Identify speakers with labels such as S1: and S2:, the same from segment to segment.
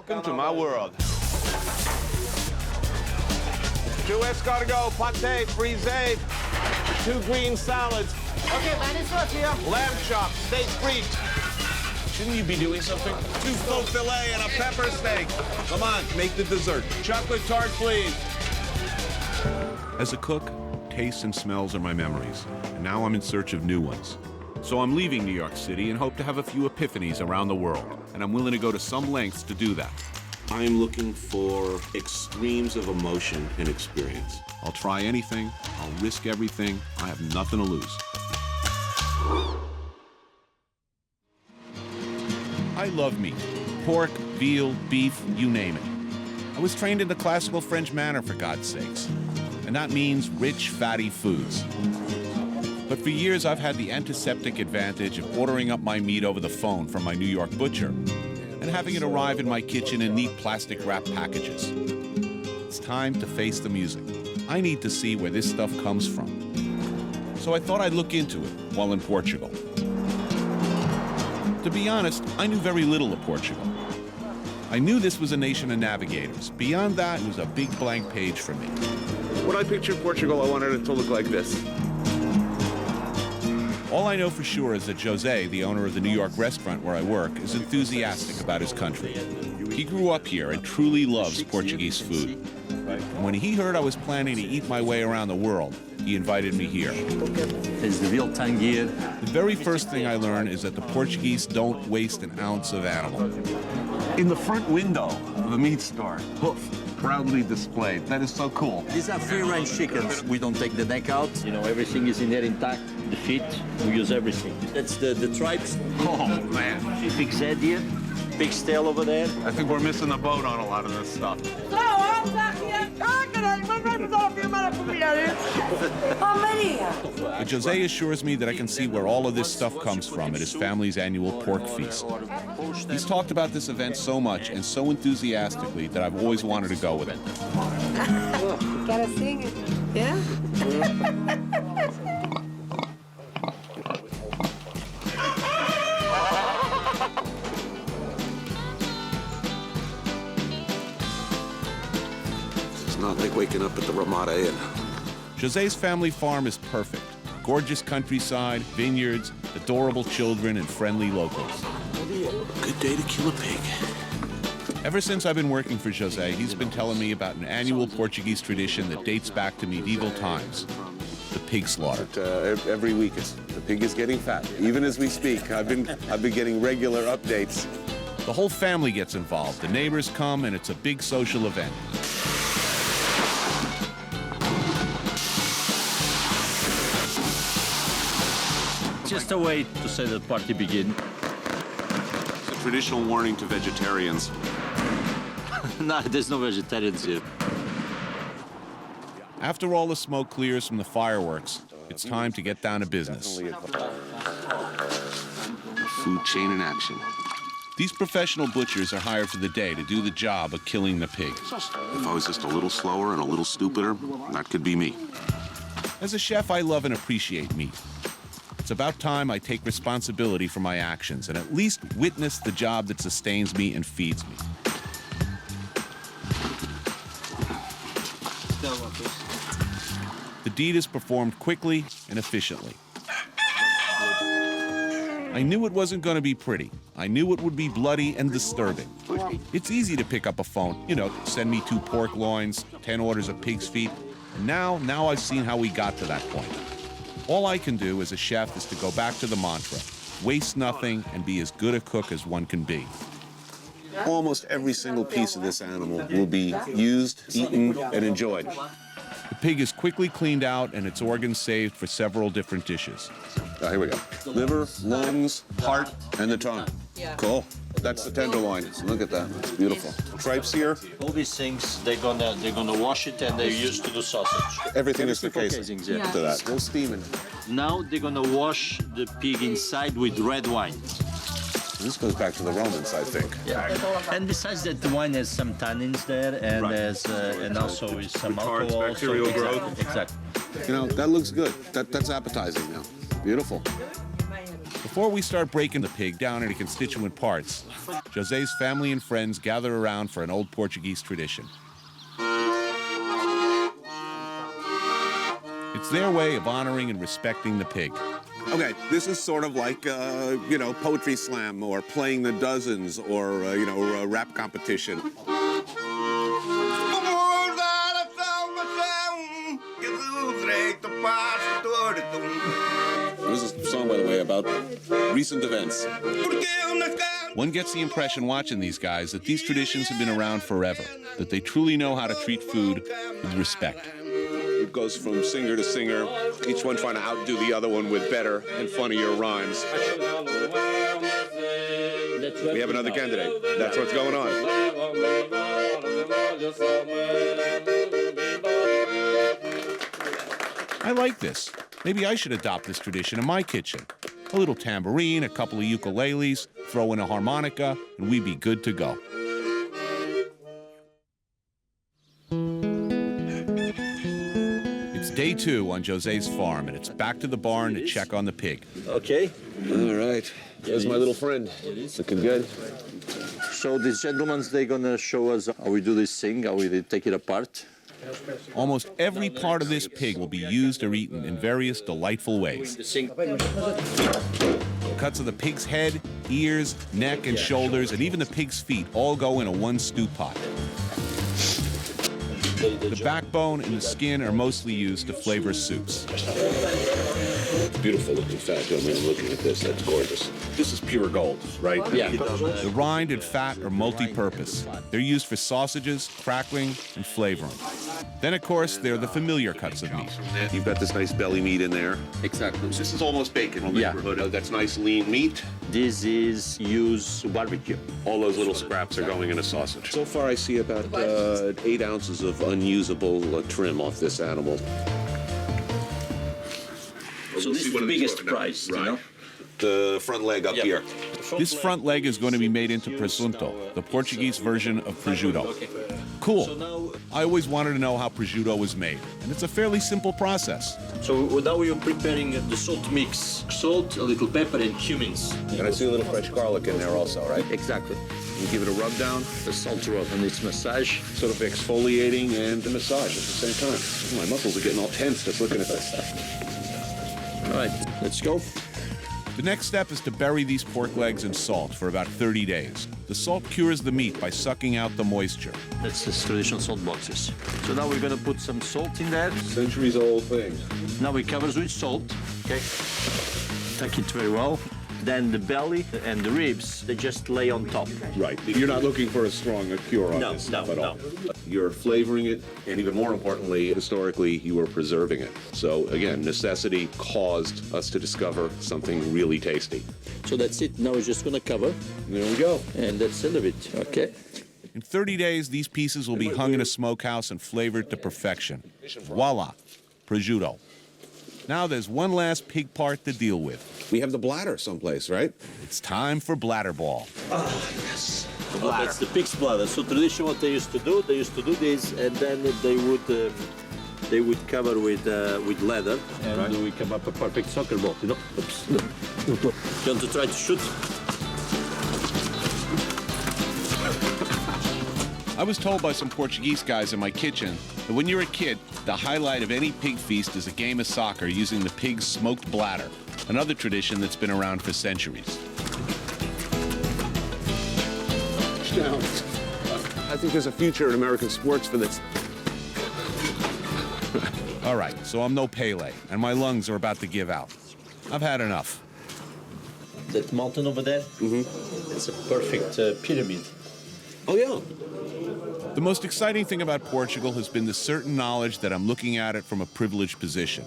S1: Welcome to my world. 2 escargot, pâté, frisé, 2 green salads.
S2: Okay, man, it's up here.
S1: Lamb chops, steak frites. Shouldn't you be doing something? 2 faux filet and a pepper steak. Come on, make the dessert. Chocolate tart, please.
S3: As a cook, tastes and smells are my memories, and now I'm in search of new ones. So I'm leaving New York City and hope to have a few epiphanies around the world, and I'm willing to go to some lengths to do that. I'm looking for extremes of emotion and experience. I'll try anything, I'll risk everything, I have nothing to lose. I love meat. Pork, veal, beef, you name it. I was trained in the classical French manner, for God's sakes. And that means rich, fatty foods. But for years, I've had the antiseptic advantage of ordering up my meat over the phone from my New York butcher and having it arrive in my kitchen in neat plastic wrap packages. It's time to face the music. I need to see where this stuff comes from. So I thought I'd look into it while in Portugal. To be honest, I knew very little of Portugal. I knew this was a nation of navigators. Beyond that, it was a big blank page for me.
S1: When I pictured Portugal, I wanted it to look like this.
S3: All I know for sure is that Jose, the owner of the New York restaurant where I work, is enthusiastic about his country. He grew up here and truly loves Portuguese food. And when he heard I was planning to eat my way around the world, he invited me here.
S4: There's the veal tongue here.
S3: The very first thing I learned is that the Portuguese don't waste an ounce of animal.
S1: In the front window of the meat store, hoof proudly displayed. That is so cool.
S4: These are free-range chickens. We don't take the neck out. You know, everything is in there intact. The feet, we use everything. That's the tripes.
S1: Oh, man.
S4: Pig's head here, pig's tail over there.
S1: I think we're missing the boat on a lot of this stuff.
S3: But Jose assures me that I can see where all of this stuff comes from at his family's annual pork feast. He's talked about this event so much and so enthusiastically that I've always wanted to go with it.
S2: Gotta sing it. Yeah?
S1: It's not like waking up at the Ramada Inn.
S3: Jose's family farm is perfect. Gorgeous countryside, vineyards, adorable children, and friendly locals.
S1: Good day to kill a pig.
S3: Ever since I've been working for Jose, he's been telling me about an annual Portuguese tradition that dates back to medieval times, the pig slaughter.
S1: Every week, the pig is getting fat. Even as we speak, I've been getting regular updates.
S3: The whole family gets involved. The neighbors come, and it's a big social event.
S4: Just a way to say the party begin.
S3: It's a traditional warning to vegetarians.
S4: No, there's no vegetarians here.
S3: After all the smoke clears from the fireworks, it's time to get down to business.
S1: Food chain in action.
S3: These professional butchers are hired for the day to do the job of killing the pig.
S1: If I was just a little slower and a little stupider, that could be me.
S3: As a chef, I love and appreciate meat. It's about time I take responsibility for my actions and at least witness the job that sustains me and feeds me. The deed is performed quickly and efficiently. I knew it wasn't going to be pretty. I knew it would be bloody and disturbing. It's easy to pick up a phone, send me 2 pork loins, 10 orders of pig's feet. And now I've seen how we got to that point. All I can do as a chef is to go back to the mantra, waste nothing and be as good a cook as one can be.
S1: Almost every single piece of this animal will be used, eaten, and enjoyed.
S3: The pig is quickly cleaned out and its organs saved for several different dishes.
S1: Oh, here we go. Liver, lungs, heart, and the tongue. Cool. That's the tenderloin. Look at that. It's beautiful. Tripes here.
S4: All these things, they're gonna wash it and they're used to do sausage.
S1: Everything is for casing.
S4: Casings, yeah.
S1: To that. No steam in it.
S4: Now they're gonna wash the pig inside with red wine.
S1: This goes back to the Romans, I think.
S4: Yeah. And besides that, the wine has some tannins there, and there's and also is some alcohol.
S1: Bacterial growth.
S4: Exactly.
S1: That looks good. That's appetizing now. Beautiful.
S3: Before we start breaking the pig down into constituent parts, José's family and friends gather around for an old Portuguese tradition. It's their way of honoring and respecting the pig.
S1: Okay, this is sort of like, poetry slam or playing the dozens or, a rap competition. This is a song, by the way, about recent events.
S3: One gets the impression watching these guys that these traditions have been around forever, that they truly know how to treat food with respect.
S1: It goes from singer to singer, each one trying to outdo the other one with better and funnier rhymes. We have another candidate. That's what's going on.
S3: I like this. Maybe I should adopt this tradition in my kitchen. A little tambourine, a couple of ukuleles, throw in a harmonica, and we'd be good to go. It's day 2 on José's farm, and it's back to the barn to check on the pig.
S4: Okay.
S1: All right. There's my little friend. Looking good.
S4: So these gentlemen, they're going to show us how we do this thing, how we take it apart.
S3: Almost every part of this pig will be used or eaten in various delightful ways. Cuts of the pig's head, ears, neck, and shoulders, and even the pig's feet all go in a one stew pot. The backbone and the skin are mostly used to flavor soups.
S1: It's beautiful looking fat. I mean, looking at this, that's gorgeous. This is pure gold, right?
S4: Yeah.
S3: The rind and fat are multi-purpose. They're used for sausages, crackling, and flavoring. Then, of course, there are the familiar cuts of meat.
S1: You've got this nice belly meat in there.
S4: Exactly.
S1: This is almost bacon in the
S4: Yeah.
S1: neighborhood. That's nice lean meat.
S4: This is use barbecue.
S1: All those little scraps are going in a sausage. So far, I see about 8 ounces of unusable trim off this animal.
S4: So this is the biggest price, you know?
S1: The front leg up here.
S3: This front leg is going to be made into presunto, the Portuguese version of prosciutto. Cool. I always wanted to know how prosciutto was made, and it's a fairly simple process.
S4: So now we are preparing the salt mix. Salt, a little pepper, and cumins.
S1: And I see a little fresh garlic in there also, right?
S4: Exactly.
S1: You give it a rub down,
S4: The salt rub and its massage.
S1: sort of exfoliating and a massage at the same time. Oh, my muscles are getting all tense just looking at this.
S4: All right, let's go.
S3: The next step is to bury these pork legs in salt for about 30 days. The salt cures the meat by sucking out the moisture.
S4: That's the traditional salt boxes. So now we're going to put some salt in there.
S1: Centuries old thing.
S4: Now we cover it with salt. Okay. Tuck it very well. Then the belly and the ribs, they just lay on top.
S1: Right. You're not looking for a strong cure on
S4: No,
S1: this stuff at
S4: no,
S1: all. You're flavoring it, and even more importantly, historically, you were preserving it. So again, necessity caused us to discover something really tasty.
S4: So that's it. Now we're just going to cover.
S1: There we go.
S4: And that's the end of it. Okay.
S3: In 30 days, these pieces will be hung in a smokehouse and flavored to perfection. Voila, prosciutto. Now there's one last pig part to deal with.
S1: We have the bladder someplace, right?
S3: It's time for bladder ball.
S1: Yes.
S4: Well, that's the pig's bladder. So traditionally, what they used to do this, and then they would cover with leather, and we come up a perfect soccer ball. You know. Oops. You want to try to shoot?
S3: I was told by some Portuguese guys in my kitchen that when you're a kid, the highlight of any pig feast is a game of soccer using the pig's smoked bladder, another tradition that's been around for centuries.
S1: I think there's a future in American sports for this.
S3: All right, so I'm no Pele, and my lungs are about to give out. I've had enough.
S4: That mountain over there, it's a perfect pyramid.
S1: Oh, yeah.
S3: The most exciting thing about Portugal has been the certain knowledge that I'm looking at it from a privileged position.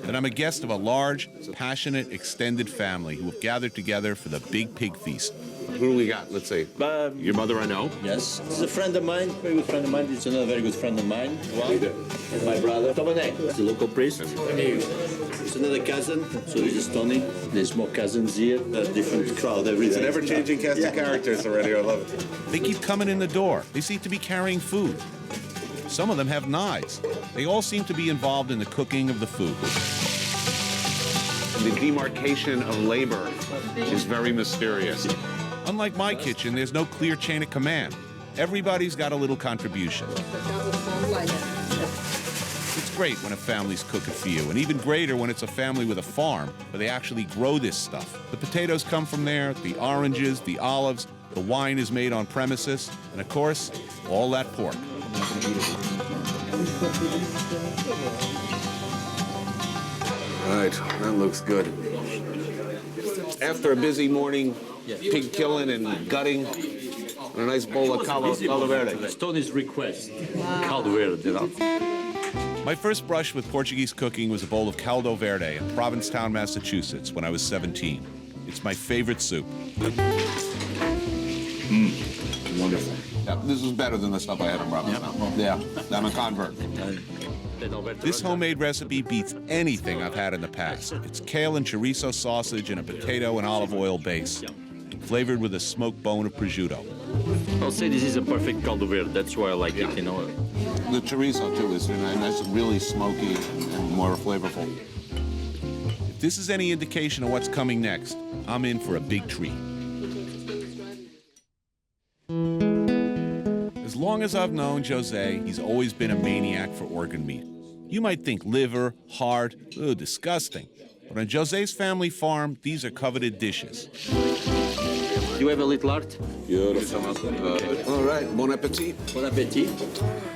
S3: That I'm a guest of a large, passionate, extended family who have gathered together for the big pig feast.
S1: Who do we got? Let's see. Your mother, I know.
S4: Yes. This is a friend of mine, very good friend of mine. It's another very good friend of mine. And my brother, Dominic, the local priest. It's another cousin, so this is Tony. There's more cousins here, a different crowd every day.
S1: It's an ever-changing cast of characters already. I love it.
S3: They keep coming in the door. They seem to be carrying food. Some of them have knives. They all seem to be involved in the cooking of the food.
S1: The demarcation of labor is very mysterious.
S3: Unlike my kitchen, there's no clear chain of command. Everybody's got a little contribution. It's great when a family's cooking for you, and even greater when it's a family with a farm where they actually grow this stuff. The potatoes come from there, the oranges, the olives, the wine is made on premises, and of course, all that pork.
S1: All right, that looks good. After a busy morning, pig killing and gutting, and a nice bowl of caldo verde.
S4: Tony's request, caldo verde, you know.
S3: My first brush with Portuguese cooking was a bowl of caldo verde in Provincetown, Massachusetts, when I was 17. It's my favorite soup.
S1: Wonderful. Yeah, this is better than the stuff I had in Provincetown. Yeah, I'm a convert.
S3: This homemade recipe beats anything I've had in the past. It's kale and chorizo sausage and a potato and olive oil base, flavored with a smoked bone of prosciutto.
S4: I'll say this is a perfect caldo verde. That's why I like it, you know.
S1: The chorizo, too, is nice, really smoky and more flavorful.
S3: If this is any indication of what's coming next, I'm in for a big treat. As long as I've known Jose, he's always been a maniac for organ meat. You might think liver, heart, disgusting. But on Jose's family farm, these are coveted dishes.
S4: You have a little art?
S1: Beautiful. All right, bon appetit.
S4: Bon appetit.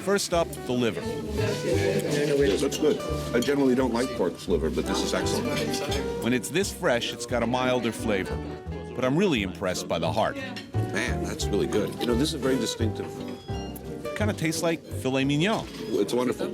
S3: First up, the liver.
S1: That's good. I generally don't like pork liver, but this is excellent.
S3: When it's this fresh, it's got a milder flavor. But I'm really impressed by the heart.
S1: Man, that's really good. You know, this is very distinctive.
S3: It kind of tastes like filet mignon.
S1: It's wonderful.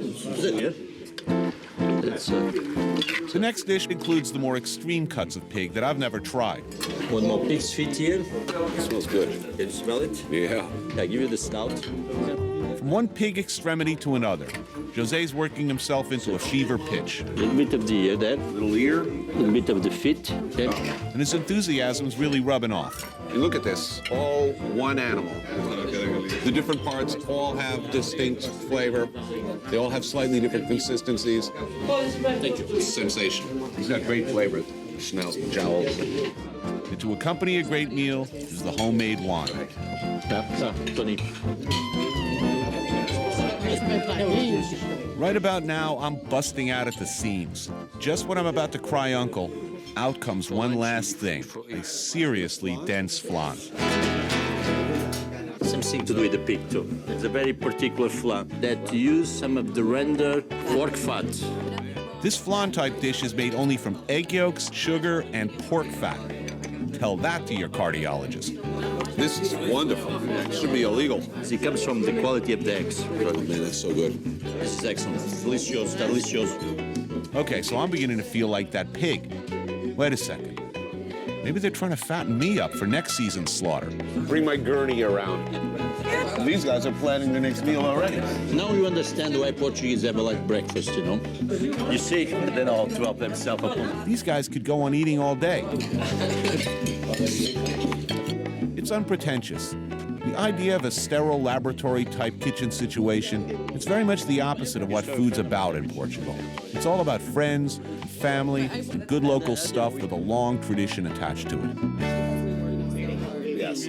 S3: The next dish includes the more extreme cuts of pig that I've never tried.
S4: One more pig's feet here.
S1: It smells good.
S4: Can you smell it?
S1: Yeah.
S4: I give you the snout.
S3: From one pig extremity to another, Jose's working himself into a fever pitch.
S4: A little bit of the ear there.
S1: Little ear.
S4: A little bit of the feet. Okay.
S3: And his enthusiasm's really rubbing off.
S1: You look at this, all one animal. The different parts all have distinct flavor. They all have slightly different consistencies.
S4: Thank you.
S1: It's sensational. He's got great flavor. Smells, jowls.
S3: And to accompany a great meal is the homemade wine.
S4: Tony.
S3: Right about now, I'm busting out at the seams. Just when I'm about to cry uncle, out comes one last thing, a seriously dense flan.
S4: Something to do with the pig too. It's a very particular flan that use some of the rendered pork fat.
S3: This flan-type dish is made only from egg yolks, sugar, and pork fat. Tell that to your cardiologist.
S1: This is wonderful. It should be illegal.
S4: It comes from the quality of the eggs.
S1: Oh, man, that's so good.
S4: This is excellent. Delicious, delicious.
S3: Okay, so I'm beginning to feel like that pig. Wait a second. Maybe they're trying to fatten me up for next season's slaughter.
S1: Bring my gurney around. These guys are planning the next meal already.
S4: Now you understand why Portuguese have a light breakfast, you know? You see, they all drop themselves up.
S3: These guys could go on eating all day. It's unpretentious. The idea of a sterile laboratory-type kitchen situation, it's very much the opposite of what food's about in Portugal. It's all about friends, family, and good local stuff with a long tradition attached to it.
S1: Yes.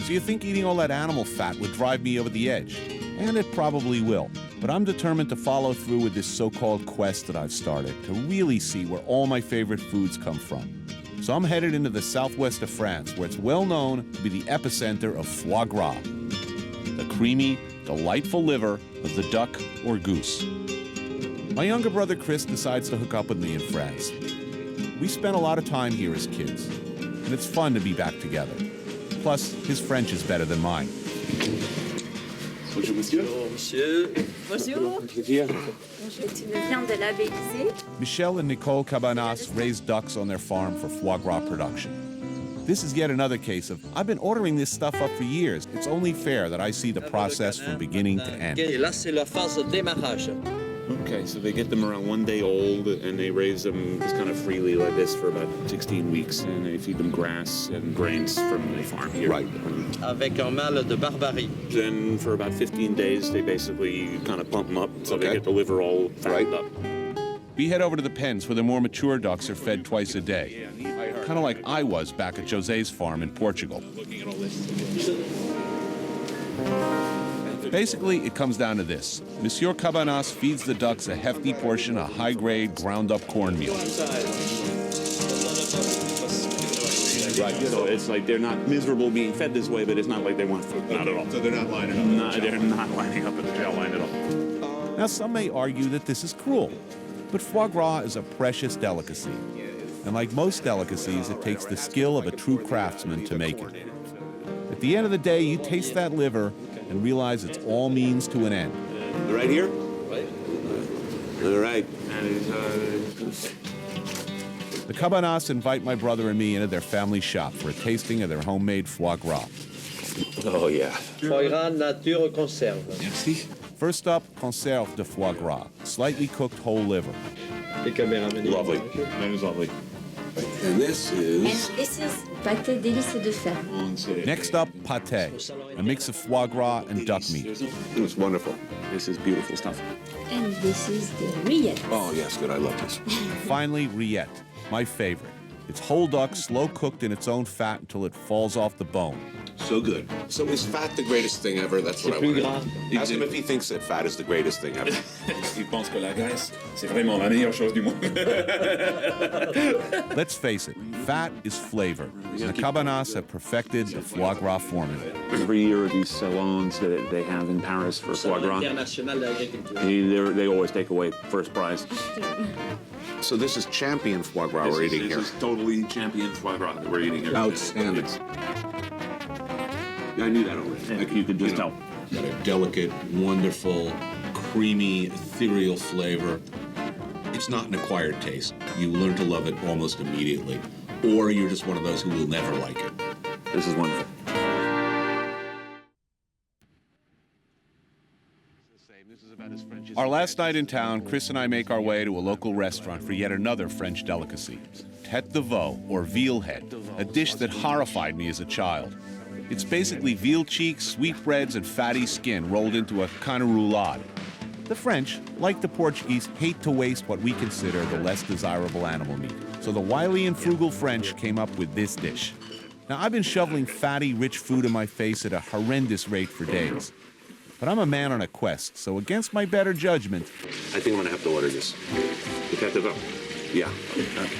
S3: So you think eating all that animal fat would drive me over the edge? And it probably will. But I'm determined to follow through with this so-called quest that I've started, to really see where all my favorite foods come from. So I'm headed into the southwest of France, where it's well known to be the epicenter of foie gras, the creamy, delightful liver of the duck or goose. My younger brother Chris decides to hook up with me in France. We spent a lot of time here as kids, and it's fun to be back together. Plus, his French is better than mine.
S1: Bonjour, monsieur.
S4: Monsieur.
S2: Bonjour. C'est une viande labellisée.
S3: Michelle and Nicole Cabanas raise ducks on their farm for foie gras production. This is yet another case of, I've been ordering this stuff up for years. It's only fair that I see the process from beginning to end.
S4: Et là, c'est la phase de démarrage.
S1: Okay, so they get them around 1 day old, and they raise them just kind of freely like this for about 16 weeks, and they feed them grass and grains from the farm here. Right.
S4: Avec un mâle de barbarie.
S1: Then for about 15 days, they basically kind of pump them up, so they get the liver all fattened up.
S3: We head over to the pens where the more mature ducks are fed twice a day. Kind of like I was back at José's farm in Portugal. Basically, it comes down to this. Monsieur Cabanas feeds the ducks a hefty portion of high-grade, ground-up cornmeal.
S5: Right, so it's like they're not miserable being fed this way, but it's not like they want food. Not at all.
S1: So they're not lining up.
S5: No, they're not lining up in the tail line at all.
S3: Now, some may argue that this is cruel, but foie gras is a precious delicacy. And like most delicacies, it takes the skill of a true craftsman to make it. At the end of the day, you taste that liver and realize it's all means to an end.
S1: Right here? All right.
S3: The Cabanas invite my brother and me into their family shop for a tasting of their homemade foie gras.
S1: Oh, yeah.
S4: Foie gras nature conserve.
S3: First up, conserve de foie gras, slightly cooked whole liver.
S1: Lovely.
S5: That was lovely.
S1: And this
S2: And
S1: is...
S2: this is pâté délice de fer.
S3: Next up, pâté, a mix of foie gras and duck meat.
S1: It's wonderful.
S5: This is beautiful stuff.
S2: And this is the rillettes.
S1: Oh, yes, good. I love this.
S3: Finally, rillette, my favorite. It's whole duck, slow cooked in its own fat until it falls off the bone.
S1: So good. So is fat the greatest thing ever? That's what I want to know. Ask him if he thinks that fat is the greatest thing ever.
S5: Il pense que la graisse, c'est vraiment la meilleure chose du monde.
S3: Let's face it, fat is flavor. And the Cabanas have perfected the foie gras formula.
S5: Every year, these salons that they have in Paris for foie gras, they always take away first prize.
S1: So this is champion foie gras we're eating here.
S5: This is totally champion foie gras that we're eating here.
S1: Outstanding. I knew that already.
S5: You could just tell.
S1: Got a delicate, wonderful, creamy, ethereal flavor. It's not an acquired taste. You learn to love it almost immediately. Or you're just one of those who will never like it.
S5: This is wonderful.
S3: Our last night in town, Chris and I make our way to a local restaurant for yet another French delicacy. Tête de veau, or veal head, a dish that horrified me as a child. It's basically veal cheeks, sweetbreads, and fatty skin rolled into a kind of roulade. The French, like the Portuguese, hate to waste what we consider the less desirable animal meat. So the wily and frugal French came up with this dish. Now, I've been shoveling fatty, rich food in my face at a horrendous rate for days. But I'm a man on a quest, so against my better judgment,
S1: I think I'm gonna have to order this.
S5: The tête de veau.
S1: Yeah.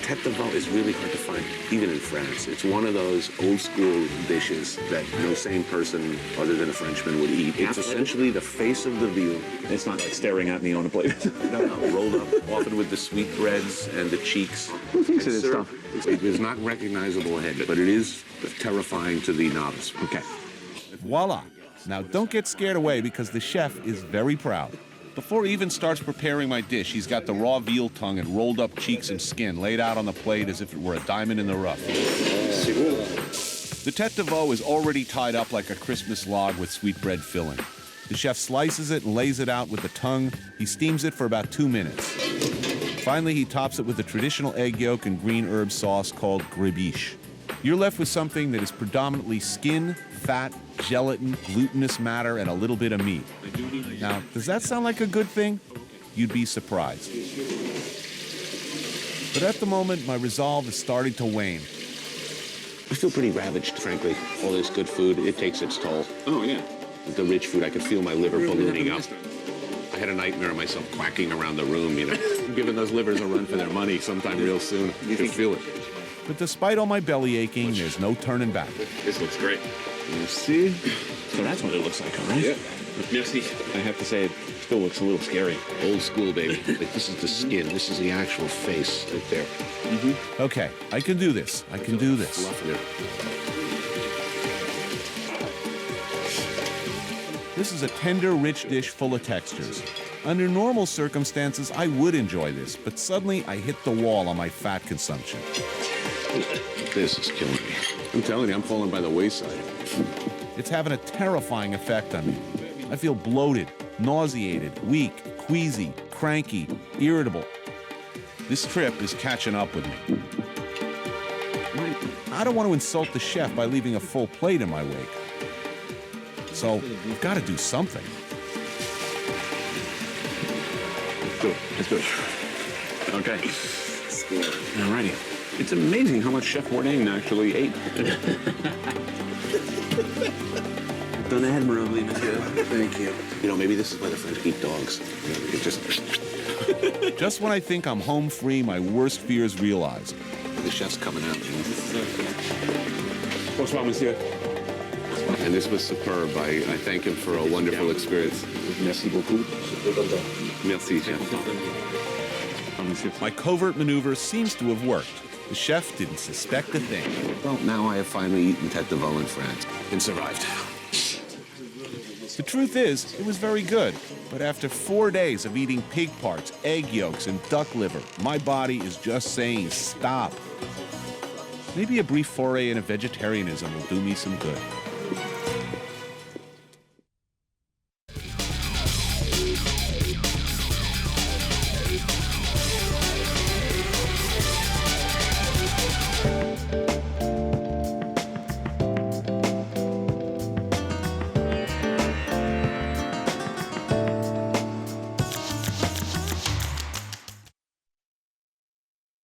S1: Tête de veau is really hard to find, even in France. It's one of those old school dishes that no sane person other than a Frenchman would eat. It's essentially the face of the veal.
S5: It's not like staring at me on a plate.
S1: No, rolled up, often with the sweetbreads and the cheeks.
S5: Who thinks of this
S1: Syrup.
S5: stuff?
S1: It is not recognizable ahead, but it is terrifying to the novice.
S5: Okay.
S3: voila. Now, don't get scared away because the chef is very proud. Before he even starts preparing my dish, he's got the raw veal tongue and rolled up cheeks and skin laid out on the plate as if it were a diamond in the rough. The tête de veau is already tied up like a Christmas log with sweetbread filling. The chef slices it and lays it out with the tongue. He steams it for about 2 minutes. Finally, he tops it with a traditional egg yolk and green herb sauce called gribiche. You're left with something that is predominantly skin, fat, gelatin, glutinous matter, and a little bit of meat. Now, does that sound like a good thing? You'd be surprised. But at the moment, my resolve is starting to wane.
S1: I feel pretty ravaged, frankly. All this good food, it takes its toll.
S5: Oh, yeah.
S1: With the rich food, I could feel my liver ballooning up. I had a nightmare of myself quacking around the room, you know, giving those livers a run for their money sometime real soon. You can feel it.
S3: But despite all my belly aching, there's no turning back.
S5: This looks great.
S1: You see?
S5: So that's what it looks like, all right?
S1: Yeah.
S5: Merci. I have to say, it still looks a little scary.
S1: Old school, baby. Like, this is the skin. This is the actual face right there.
S3: Okay, I can do this. I can do this.
S1: Fluffing it.
S3: This is a tender, rich dish full of textures. Under normal circumstances, I would enjoy this, but suddenly I hit the wall on my fat consumption.
S1: This is killing me. I'm telling you, I'm falling by the wayside.
S3: It's having a terrifying effect on me. I feel bloated, nauseated, weak, queasy, cranky, irritable. This trip is catching up with me. I don't want to insult the chef by leaving a full plate in my wake. So, we've got to do something.
S5: Good. Let's do it. Okay. Alrighty. It's amazing how much Chef Bourdain actually ate.
S6: Done admirably, monsieur. Thank you.
S1: You know, maybe this is why the French eat dogs. You know, it just
S3: Just when I think I'm home free, my worst fears realize.
S1: the chef's coming out.
S5: Bonsoir, monsieur.
S7: And this was superb. I thank him for a wonderful experience.
S5: Merci beaucoup.
S7: Merci, chef.
S3: My covert maneuver seems to have worked. The chef didn't suspect a thing.
S7: Well, now I have finally eaten tête de veau in France and survived.
S3: The truth is, it was very good. But after 4 days of eating pig parts, egg yolks, and duck liver, my body is just saying stop. Maybe a brief foray into vegetarianism will do me some good.